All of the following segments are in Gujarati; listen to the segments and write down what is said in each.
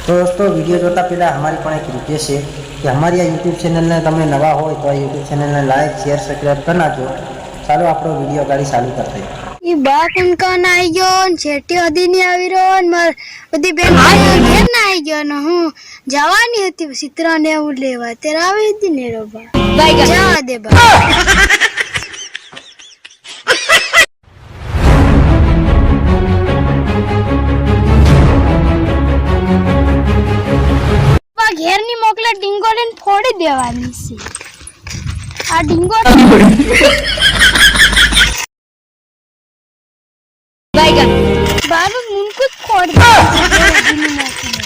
तो दोस्तों वीडियो जोता पहला हमारी पण एक रिक्वेस्ट है कि हमारी आ यूट्यूब चैनल ने तमे नवा हो तो आ यूट्यूब चैनल ने लाइक शेयर सब्सक्राइब कर नाखो। चालो आपणो विडियो गाड़ी चालू करते ई बा कुनका नाई गयो छेटी हदी नहीं आवी रो मर बधी बेन घेर ना आई गयो न हूं जवानी हती चित्रा ने उ लेवा तेरा आवी दी ने रो बा बाई जा दे बा घेर ની મોકલે ડીંગો લઈને ફોડી દેવાની છે આ ડીંગો બાઈગન બાબુ મુનકુ ફોડ દે ડીંગો નાખીને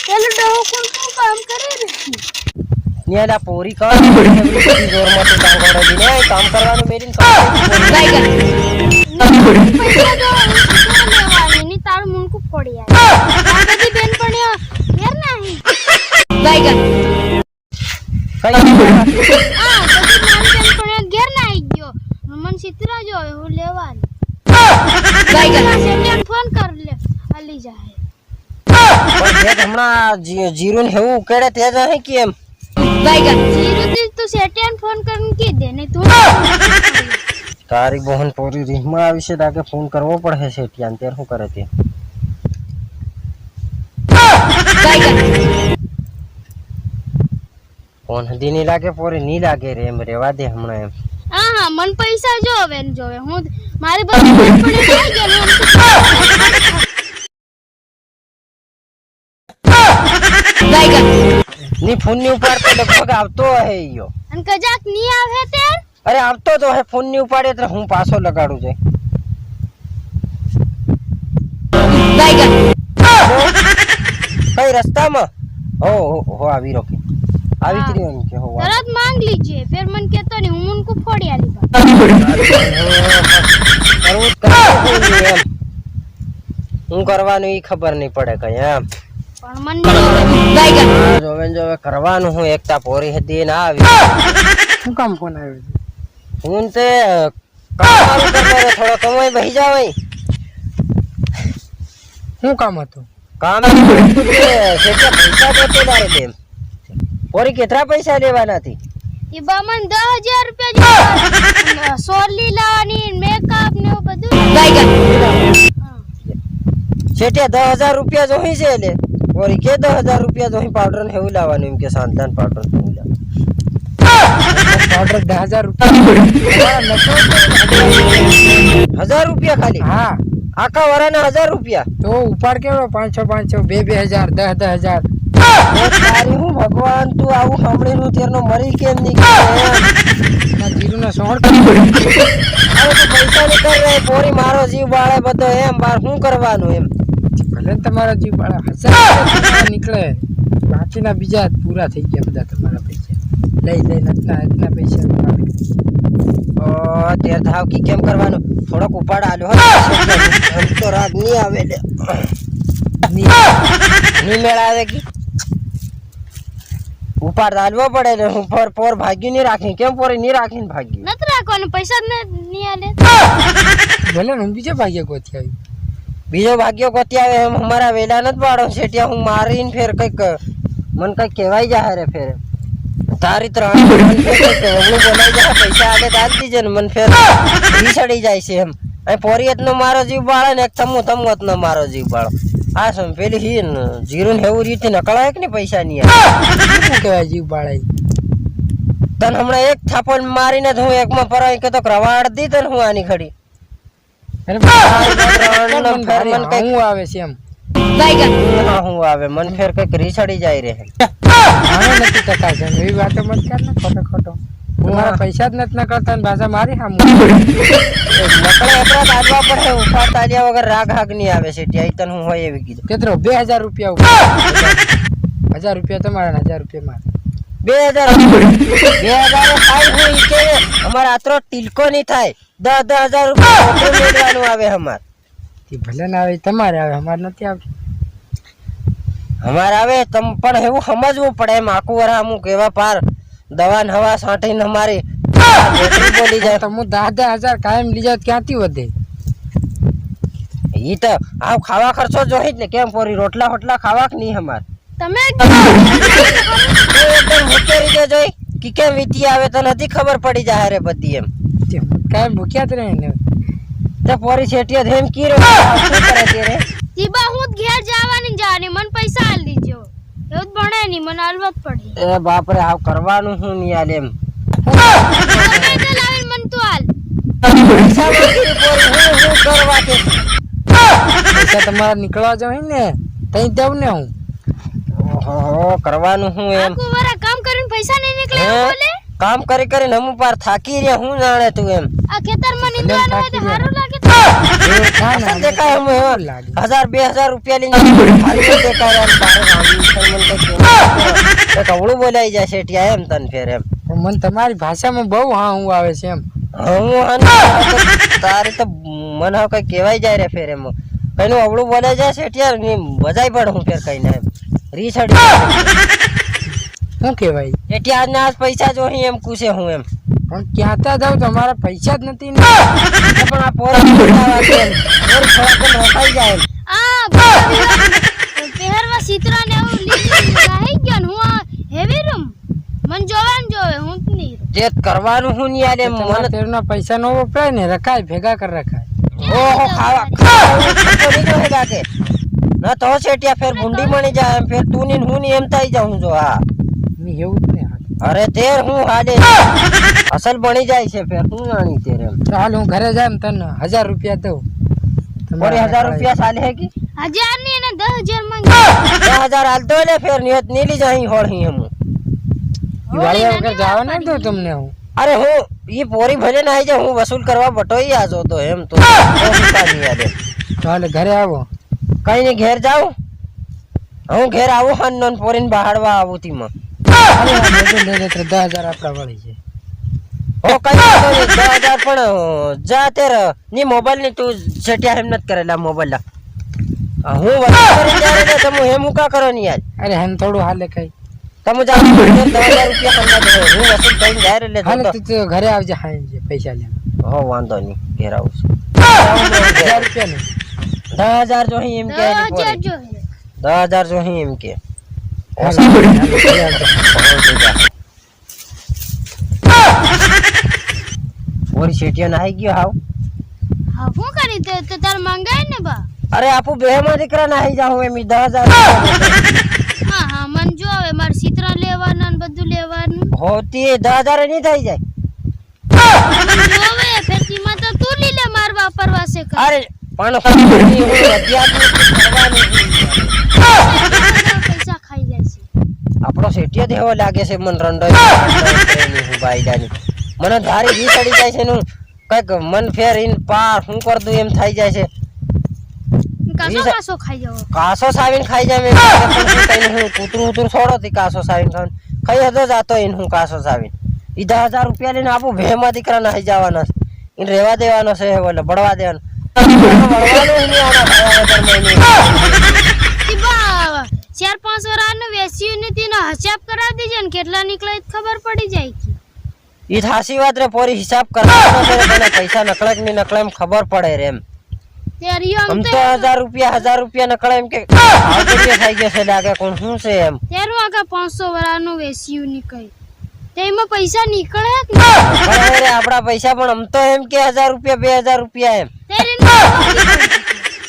ચલો ડો કોણ કામ કરે રે નિયાડા પોરી કર જોર માં તો ડાંગોડા દીને કામ કરવાનું મેરીન બાઈગન પૈસા દો લેવાની ની તાર મુનકુ ફોડી આ બધી બેન પણ ઘેર નહીં બાઈગન કઈ બધી મારી બેન પણ ઘેર ના આવી ગયો મન સિત્રા જો હું લેવાની બાઈગન સેટિયન ફોન કર લે આલી જાય પણ જે હમણા જીરો ને હેવું ઉકેડે તે જ હે કે એમ બાઈગન જીરો થી તું સેટિયન ફોન કરીને કી દે ને તું તારી બહન પોરી રીહમાં આવી છે તાકે ફોન કરવો પડે છે ત્યાં તેર શું કરે તે ફોન હદી નહીં લાગે પોરી નહીં લાગે રે એમ રેવા દે હમણાં એમ હા હા મન પૈસા જોવે ને જોવે હું મારી બધી પણ આવી ગયો બાઈગન ની ફોન ની ઉપર તો લગભગ આવતો હે યો અને કજાક ની આવે તે અરે આવતો તો હે ફોન ની ઉપાડે એટલે હું પાછો લગાડું છે બાઈગન કઈ રસ્તામાં હો આવી રોકે આવી જ રહ્યો કે હો તરત માંગ લીજે ફેર મન કેતો ને હું ઉनको ફોડી આલી હું કરવાનું ઈ ખબર નહીં પડે કઈ એમ પણ મન બાઈગન જોવે કરવાનું હું એકતા પોરી હતી ના આવી શું કામ ફોન આવ્યો હું તે કામ કરવાનો થોડો કમાઈ બેહી જાવ શું કામ હતું કામ છે કે પૈસા દેતો દારે બેન પોરી કેટલા પૈસા લેવાના હતી એ બામન 10000 રૂપિયા સોરલી લાવાની મેકઅપ ને બધું બાઈગન છેટે 10000 રૂપિયા જોઈ છે લે પોરી કે 10000 રૂપિયા જોઈ પાવડર ને એવું લાવવાનું એમ કે સાંતાન પાવડર એવું લાવવાનું ઓર્ડર 10000 રૂપિયા 1000 રૂપિયા ખાલી હા આખા વરાના 1000 રૂપિયા તો ઉપાડ કેવો 500 2000 10,000 તારી હું ભગવાન તું આવું સાંભળી નું તેરનો મરી કેમ નહીં જીરું ના સોળ અરે તો પૈસા ને કર રે પોરી મારો જીવ બાળે બધો એમ બાર શું કરવાનું એમ ભલે તમારા જીવ બાળા 1000 નીકળે બાકીના બીજા પૂરા થઈ ગયા બધા તમારા પૈસા લઈ એટલા પૈસા તે થાવ કી કેમ કરવાનું થોડોક ઉપાડ આલ્યો હો તો રાગ નહીં આવે લે ની મેળાવે કી ઉપાડ આલવો પડે ને હું પોર ભાગી નહીં રાખી કેમ પોરી નહીં રાખીને ભાગી નત રાખવાનું પૈસા નહીં આલે ભલે હું બીજો ભાગ્ય ગોતી આવી બીજો ભાગ્યો કોતી આવે એમ અમારા વેલા નથી પાડો છેટિયા હું મારીને ફેર કઈક મન કઈક કહેવાય જાય રે ફેર તારી ત્રણ બોલાઈ જાય પૈસા આલે દાદ દીજે ને મન ફેર રીસડી જાય છે એમ અહીં પોરિયત નો મારો જીવ બાળે ને એક તમત નો મારો જીવ બાળો આ સમ પેલી હી જીરો ને એવું રીતે નકળાય કે ને પૈસા નહીં આવે શું કહેવાય જીવ બાળાઈ તને હમણાં એક થાપણ મારીને હું એકમાં પરાઈ કે તો રવાડ દી તને હું આની ખડી હું આવે છે એમ બાઈગન હું આવે મન ફેર કઈક રીસડી જાય રે આને નથી ટકા છે એવી વાતો મત કર ને ખોટો હું મારા પૈસા જ નથી નકળતા ને ભાષા મારી સામું નકળે એટલા દાદવા પડે ઉપાડ તાલ્યા વગર રાગ નહીં આવે છે ત્યાં તને હું હોય એવી કીધું કેટલો 2000 રૂપિયા ઉપર 1000 રૂપિયા તમારા 1000 રૂપિયા મારા 2000 થાય હું ઈ કે અમાર આતરો તિલકો નહીં થાય 10,000 રૂપિયા મેળવાનું આવે અમાર તે ભલે ના આવે તમારે આવે અમાર નથી આવતું અમાર આવે તમ પણ એવું સમજવું પડે એમ આખું વરા અમુક એવા પાર દવા હવા છાંટીને અમારી બેટરી બોલી જાય તો હું 10,000 કાયમ લઈ જાત ક્યાંથી વધે? ઈ તો આવ ખાવા ખર્ચો જોઈ જ ને કેમ પોરી રોટલા હોટલા ખાવા કે નહીં અમાર તમે એકદમ મુકેરી દે જોઈ કે કેમ વીતી આવે તો નથી ખબર પડી જાય રે બધી એમ તે હું કાયમ ભૂખ્યા જ રહે ને. તે પોરી શેઠિયા ધેમ કી રે શું કરે તે રે તીબા હું જ ઘેર જવાની મને પૈસા આલ દીજો એવું જ ભણે નહીં મને આલવા જ પડી એ બાપ રે આવ કરવાનું હું નહીં આલે એમ તમે તો લાવીને મને તું આલ પૈસા માંગી પોરી હું કરવા કે પૈસા તમારા નીકળવા જોઈએ ને તઈ દઉં ને હું. ઓહો કરવાનું હું એમ આખું વરા કામ કરીને પૈસા નહીં નીકળે હે? એવું બોલે કામ કરી કરીને હમ પાર થાકી રહ્યા હું જાણે તું એમ આ ખેતરમાં નીંદવાનું હોય તો સારું લાગે તો ના, ના, દેખાય હમ એમ લાગે. 1000-2000 રૂપિયા લઈને ખાલી દેખાય યાર તારે ગામની છે, મને કઈ કહેવું. કવળું બોલાઈ જાય શેઠિયા એમ તન ફેર એમ પણ મને તમારી ભાષામાં બહુ હા હું આવે છે એમ. તારે તો મને હવે કઈ કહેવાય જાય રે ફેર એમ કઈનું અવળું બોલાઈ જાય શેઠિયા ને બજાઈ પડે હું ફેર કઈ ના એમ રીસડી શું કહેવાય? શેઠિયા આજના આજ પૈસા જોઈ એમ કુશે હું એમ પણ ક્યાંતા જાવ તમારા પૈસા જ નથી ને. પણ આ પોરા બોલાવા છે એમ પોર થોડાક રોકાઈ જાય એમ આ પહેરવા સિતરા ને એવું લાહી ગયો ને હું આ હેવી રૂમ મન જોવાન જોવે હું જ નહીં તે કરવાનું હું નહીં આલે એમ તમારા મને તેરના પૈસા નો વપરાય ને રખાય ભેગા કરી રખાય. ઓહો ખાવા નહીં જોહેગા કે ના તો શેઠિયા ફેર ભૂંડી મણી જાય એમ ફેર તું ની ને હું ની એમ થઈ જાઉં જો હા મેં એવું જ ને હાલ. અરે તેર હું હાલે અસલ બની જાય છે ફેર હું જાણી તેર એમ તો હાલ હું ઘરે જાય ને તને 1000 રૂપિયા દઉં. મારે 1000 રૂપિયા સાલે હે કી 1000 ની અને 10000 માંગે 10,000 હાલ તો લે ફેર નિયત નીલી જાય હોળી એમ ઈ વાળા વગર જવા ના દઉં તમને હું. અરે હું ઈ પોરી ભલે ના આવી જાય હું વસૂલ કરવા બટોઈ આજો તો એમ તો નહીં યાદ એમ તો હાલ ઘરે આવો. કઈ નહીં ઘેર જાઉં હું ઘેર આવું હા નોન પોરીને બહાડવા આવું તી માં અરે આ મોઢું લઈને તો 10,000 આપણા વળી છે. ઓ કઈ વાંધો નહીં 10,000 પણ જા તેર ની મોબાઈલ ની તું છેટિયા એમ નથી કરેલા મોબાઈલ હું વસૂલ કરી જાય ને તમે એમ હું કા કરો ને યાર અરે હન થોડું હાલે કઈ તમે જાઓ 10,000 રૂપિયા કરવા દો હું વસૂલ કરીને જાય એટલે હાલે તું તો ઘરે આવજે હા જે પૈસા લે. હો વાંધો નહીં ઘેર આવું છું 1000 રૂપિયા ને 10,000 જો એમ કે 10000 જો 10,000 જો એમ કે હાલ, હાલ, ઘરે આવજો. પોરી છેટિયા નાહી ગયો હાવ હા હું કરી તો તાર મંગાય ને બા અરે આપુ બે માં દીકરા નાહી જાઉં એમ 10,000 હા હા મન જો હવે માર સિતરા લેવાના ને બધું લેવાનું હોતી 10,000 નહીં થઈ જાય મન જોવે ફેરતીમાં તો તું લી લે માર વાપરવા છે કર અરે પણ હું કરવાની પૈસા ખાઈ જાય છે આપણો શેઠિયો દેવો લાગે છે મન રંડો હું બાઈડાની મને ધારી વી ચડી જાય છે નું કઈક મન ફેર ઇન પાર હું કર દઉં એમ થઈ જાય છે કાસો કાસો ખાઈ જાવ કાસો સાવીને ખાઈ જાય મેં કઈ હું કૂતરું ઉતરું છોડો તી કાસો સાવીને ખાવાનું ખાઈ હતો જાતો એને હું કાસો સાવીને ઈ 10,000 રૂપિયા લઈને આપું ભેમાં દીકરા નાહી જવાના છે એને રહેવા દેવાનો છે બોલે બળવા દેવાનો તીબા 4-5 વરાનું વેચ્યું ને તેનો હિસાબ કરાવી દેજે ને કેટલા નીકળે ખબર પડી જાય કે ઈ થાસી વાત રે પોરી હિસાબ કરવાનો છે તને પૈસા નકળે કે નહીં નકળે એમ ખબર પડે રે એમ તેરિયો આમ તો 1000 રૂપિયા નકળે એમ કે આવ કેટલે થઈ ગયો છે લાગે કોણ શું છે એમ તેરું આગા 500 વરાનું વેચ્યું નીકળે તેમાં પૈસા નીકળે કે પણ રે આપડા પૈસા પણ આમ તો એમ કે 1000 રૂપિયા 2000 રૂપિયા એમ તેરી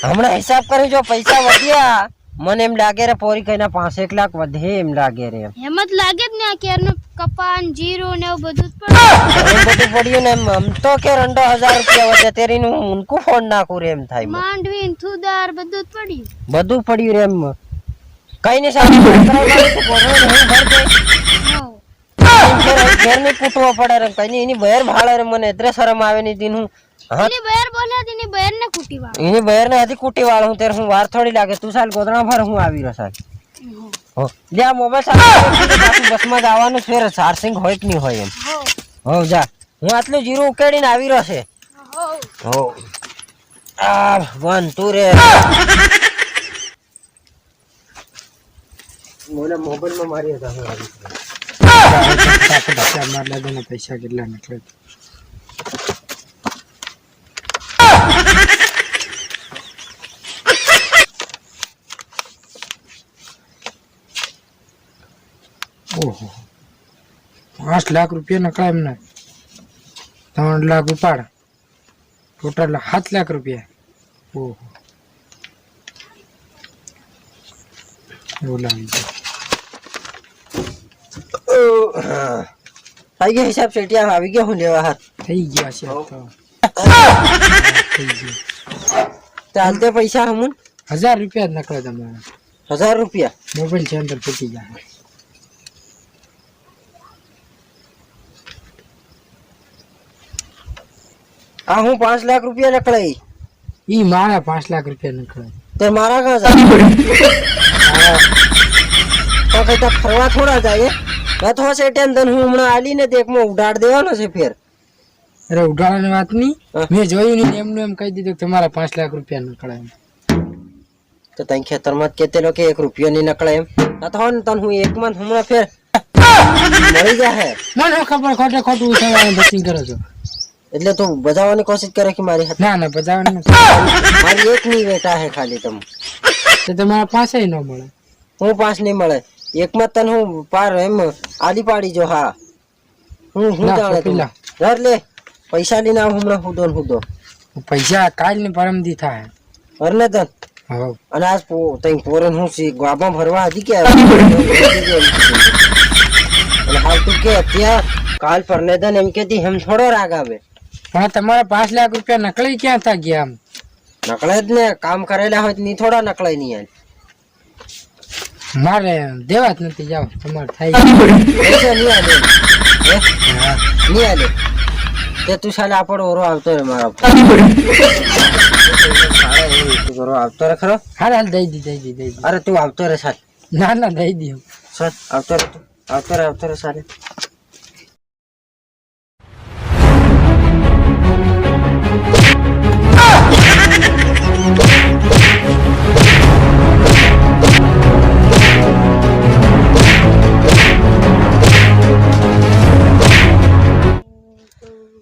હમણાં હિસાબ કરી જો પૈસા વધ્યા મને એમ લાગે રે પોરી કઈના 5-1 લાખ વધે એમ લાગે રે હેમત લાગે જ ને આ કેરનું કપાન જીરું ને એવું બધું જ એમ પડે બધું પડ્યું ને એમ તો કે 2,000 રૂપિયા વધે તેરીનું હું ઊનકું ફોન નાખું રે એમ થાય મને. માંડવી ને થુદાર બધું જ પડ્યું બધું પડ્યું રે એમ કઈ ને સાહેબ હું ભર દે ઘેર ની કૂટવો પડે રે કઈ એની બહેર ભાળે રે મને એટલે શરમ આવે ની દીન હું હા એની બહેર બોલ્યા તેની બહેર ને કૂટી વાળ એની બહેર ને હતી કૂટી વાળ હું ત્યારે હું વાર થોડી લાગે તું સાલ ગોદડા ભર હું આવી રહ્યો સાહેબ હો લે આ મોબાઈલ સાથે બસ માં જવાનું છે ચાર્જિંગ હોય કે નહીં હોય એમ હો જા હું આટલું જીરું ઉકેડીને આવી રહ્યો છે હો આ વન તું રે મોબાઈલ માં મારી હતા હું આવી ફટાફટ હપ્તા માર લેજો ને પૈસા કેટલા નીકળે. ઓહો 5 લાખ રૂપિયા નકળા એમને. 3 લાખ ઉપાડ, ટોટલ 7 લાખ રૂપિયા. ઓહો બોલાવી દો. આવી ગયા હિસાબ શેઠિયા, આવી ગયા હું લેવા હાથ. થઈ ગયા છે તો થઈ ગયું. ચાલતે પૈસા હમુન 1000 રૂપિયા જ નકળે તમારા. 1000 રૂપિયા મોબાઈલ છે અંદર ફૂટી જાય. આ હું 5 લાખ રૂપિયા નકળાઈ. ઈ મારા 5 લાખ રૂપિયા નકળે. તે મારા કાં જાય? તો કઈ તો ફરવા થોડા જાય. મેં તો શેઠિયા તને હું હમણાં આલીને દેખમાં ઉડાડ દેવાનો છે ફેર. અરે ઉડાડવાની વાત નહીં, હા. મેં જોયું નહીં એમનું એમ કહી દીધું કે તમારા 5 લાખ રૂપિયા નકળે એમ. તો તઈ ખેતરમાં જ કેતેલો કે 1 રૂપિયો નહીં નકળે એમ. આ તો ને તને હું એક માં હમણાં ફેર મળી જાહે. મને ખબર ખોટે ખોટું ઉઠાવવાનું બચી કરો છો. એટલે તું બજાવવાની કોશિશ કરે કે મારી હાથે. ના ના બજાવવાનું નથી. મારી એક ની વેટા હે ખાલી તમે. તો તમારા પાસે ન મળે. હું 5 નહીં મળે. એકમાં તને હું પાર એમ આલી પાડી જો. હા હું ના, જાણે તું પેલા. ઘર લે પૈસા લઈને આવ હમણાં હુદો ને હુદો. પૈસા કાલ ને પરમદી થાય. ઘરને તન હવે અને આજ તઈ પોરન હું સી ગામમાં ભરવા હતી કે અને હાલ તું કે ત્યાં કાલ પરને તન એમ કેતી એમ થોડો રાગ આવે. પણ તમારા 5 લાખ રૂપિયા નકળી ક્યાં થા ગયા આમ? નકળે જ ને, કામ કરેલા હોય તો ની થોડા નકળાય નહીં યાર. મારે દેવા જ નથી. જાઓ તમારે થાય. પૈસા નહીં આલે હે? નહીં આલે તે તું સાલે આપણો ઓરો આવતો રે મારા ઓરો આવતો રે ખરો. હાલ હાલ દઈ દી. અરે તું આવતો રે સાલ. ના ના દઈ દી. સાલ આવતો રે તું આવતો રે સાલે.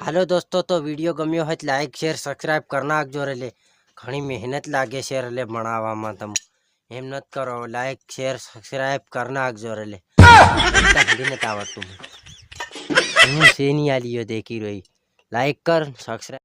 હાલો દોસ્તો, તો વિડીયો ગમ્યો હોય તો લાઈક શેર સબસ્ક્રાઈબ કરી નાખજો. એટલે ઘણી મહેનત લાગે છે એટલે ભણાવવામાં. તમે એમ નથી કરો, લાઈક શેર સબસ્ક્રાઈબ કરી નાખજો. એટલે નથી આવડતું હું શેની આલીઓ દેખી રહી. લાઈક કર સબસ્ક્રાઈબ.